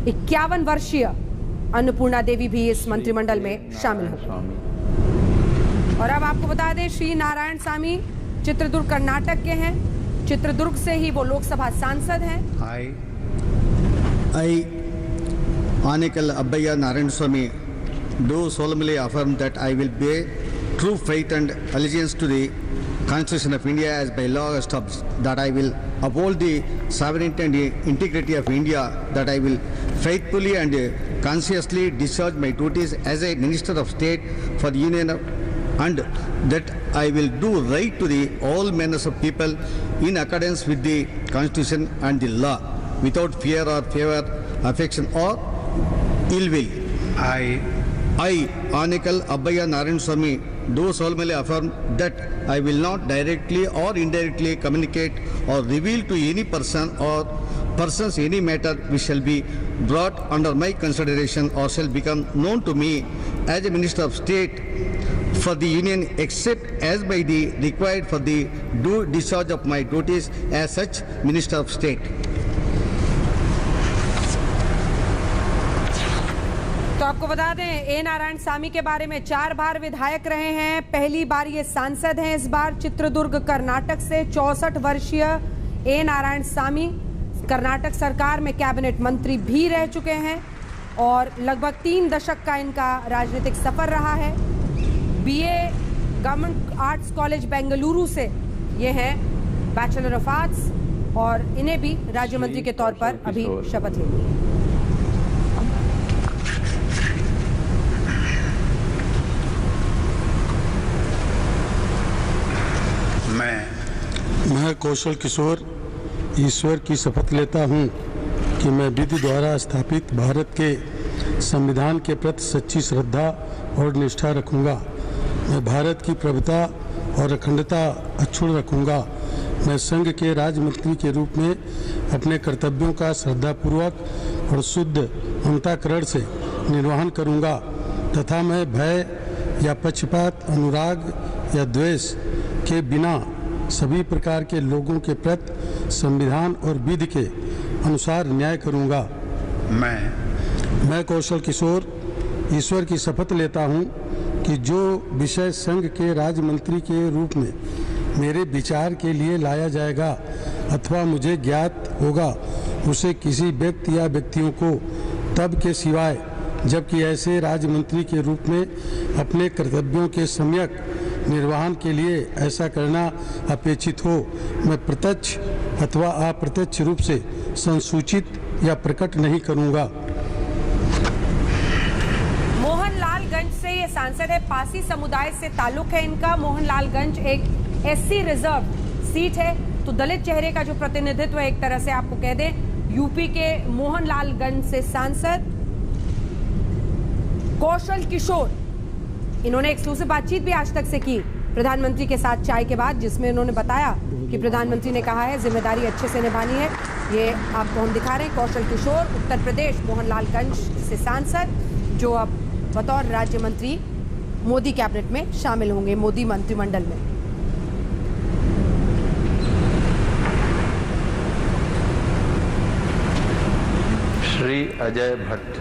51 वर्षीय अन्नपूर्णा देवी भी इस मंत्रिमंडल में शामिल होंगे। और अब आपको बता दें, श्री नारायण स्वामी चित्रदुर्ग कर्नाटक के हैं। चित्रदुर्ग से ही वो लोकसभा सांसद हैं। I, Anikal Abbayya Narayan Swami, do solemnly affirm that I will bear true faith and allegiance to the Constitution of India as by law established, that I will uphold the sovereignty and integrity of India, that I will faithfully and conscientiously discharge my duties as a Minister of State for the Union, and that I will do right to the all manners of people in accordance with the Constitution and the law, without fear or favor, affection or ill will. I, Anikal Abbayya Narayan Swami, do solemnly affirm that I will not directly or indirectly communicate or reveal to any person or persons any matter which shall be brought under my consideration or shall become known to me as a Minister of State for the Union, except as by the required for the due discharge of my duties as such Minister of State. तो आपको बता दें, ए नारायण स्वामी के बारे में 4 बार विधायक रहे हैं। पहली बार ये सांसद हैं। इस बार चित्रदुर्ग कर्नाटक से 64 वर्षीय ए नारायण स्वामी कर्नाटक सरकार में कैबिनेट मंत्री भी रह चुके हैं और लगभग 3 दशक का इनका राजनीतिक सफर रहा है। BA government arts college Bengaluru से ये हैं, बैचलर ऑफ आर्ट्स, और इन्हें भी राज्य मंत्री के तौर पर अभी शपथ लेनी है। मैं कौशल किशोर ईश्वर की शपथ लेता हूं कि मैं विधि द्वारा स्थापित भारत के संविधान के प्रति सच्ची श्रद्धा और निष्ठा रखूंगा। मैं भारत की प्रभुता और अखंडता अक्षुण्ण रखूंगा। मैं संघ के राज्य मंत्री के रूप में अपने कर्तव्यों का श्रद्धापूर्वक और शुद्ध अंतःकरण से निर्वहन करूंगा तथा मैं भय या पक्षपात, अनुराग या द्वेष के बिना सभी प्रकार के लोगों के प्रति संविधान और विधि के अनुसार न्याय करूंगा। मैं कौशल किशोर ईश्वर की शपथ लेता हूं कि जो विषय संघ के राज्य मंत्री के रूप में मेरे विचार के लिए लाया जाएगा अथवा मुझे ज्ञात होगा, उसे किसी व्यक्ति या व्यक्तियों को तब के सिवाय जबकि ऐसे राज्य मंत्री के रूप में अपने कर्तव्यों के सम्यक निर्वहन के लिए ऐसा करना अपेक्षित हो, मैं प्रत्यक्ष अथवा अप्रत्यक्ष रूप से संसूचित या प्रकट नहीं करूंगा। मोहनलालगंज से ये सांसद है। पासी समुदाय से ताल्लुक है इनका। मोहनलालगंज एक एससी रिजर्व सीट है, तो दलित चेहरे का जो प्रतिनिधित्व है, एक तरह से आपको कह दें, यूपी के मोहनलालगंज से सांसद कौशल किशोर, इन्होंने एक्सक्लूसिव बातचीत भी आज तक से की प्रधानमंत्री के साथ चाय के बाद, जिसमें उन्होंने बताया कि प्रधानमंत्री ने कहा है जिम्मेदारी अच्छे से निभानी है। ये आपको हम दिखा रहे हैं कौशल किशोर, उत्तर प्रदेश मोहनलालगंज से सांसद, जो अब बतौर राज्य मंत्री मोदी कैबिनेट में शामिल होंगे, मोदी मंत्रिमंडल में। श्री अजय भट्ट।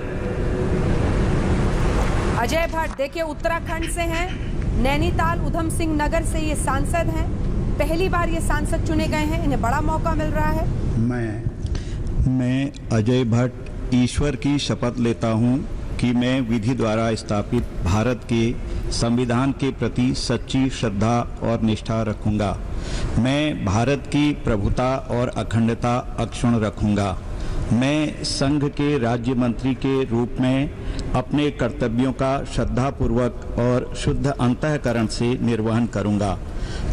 अजय भट्ट देखिए उत्तराखंड से हैं, नैनीताल उधम सिंह नगर से ये सांसद हैं। पहली बार ये सांसद चुने गए हैं, इन्हें बड़ा मौका मिल रहा है। मैं अजय भट्ट ईश्वर की शपथ लेता हूं कि मैं विधि द्वारा स्थापित भारत के संविधान के प्रति सच्ची श्रद्धा और निष्ठा रखूंगा। मैं भारत की प्रभुता और अखंडता अक्षुण्ण रखूंगा। मैं संघ के राज्य मंत्री के रूप में अपने कर्तव्यों का श्रद्धापूर्वक और शुद्ध अंतःकरण से निर्वहन करूंगा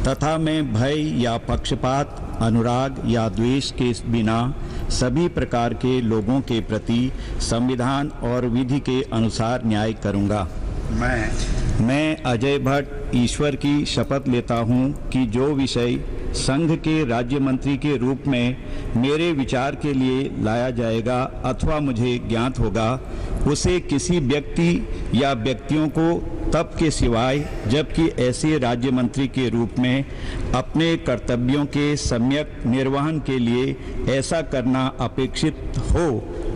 तथा मैं भय या पक्षपात, अनुराग या द्वेष के बिना सभी प्रकार के लोगों के प्रति संविधान और विधि के अनुसार न्याय करूंगा। मैं अजय भट्ट ईश्वर की शपथ लेता हूं कि जो विषय संघ के राज्य मंत्री के रूप में मेरे विचार के लिए लाया जाएगा अथवा मुझे ज्ञात होगा, उसे किसी व्यक्ति या व्यक्तियों को तब के सिवाय जबकि ऐसे राज्य मंत्री के रूप में अपने कर्तव्यों के सम्यक निर्वहन के लिए ऐसा करना अपेक्षित हो,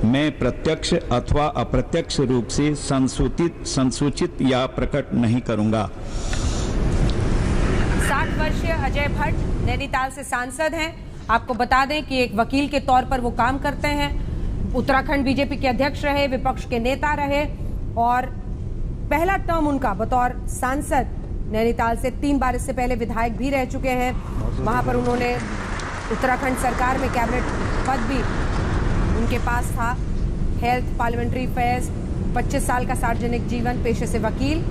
मैं प्रत्यक्ष अथवा अप्रत्यक्ष रूप से संसूचित या प्रकट नहीं करूंगा। 60 वर्षीय अजय भट्ट नैनीताल से सांसद हैं। आपको बता दें कि एक वकील के तौर पर वो काम करते हैं। उत्तराखंड बीजेपी के अध्यक्ष रहे, विपक्ष के नेता रहे और पहला टर्म उनका बतौर सांसद नैनीताल से 3 बार इससे पहले विधायक भी रह चुके हैं। वहां पर उन्होंने उत्तराखंड सरकार में कैबिनेट पद भी उनके पास था। हेल्थ, पार्लियामेंट्री अफेयर्स, 25 साल का सार्वजनिक जीवन, पेशे से वकील।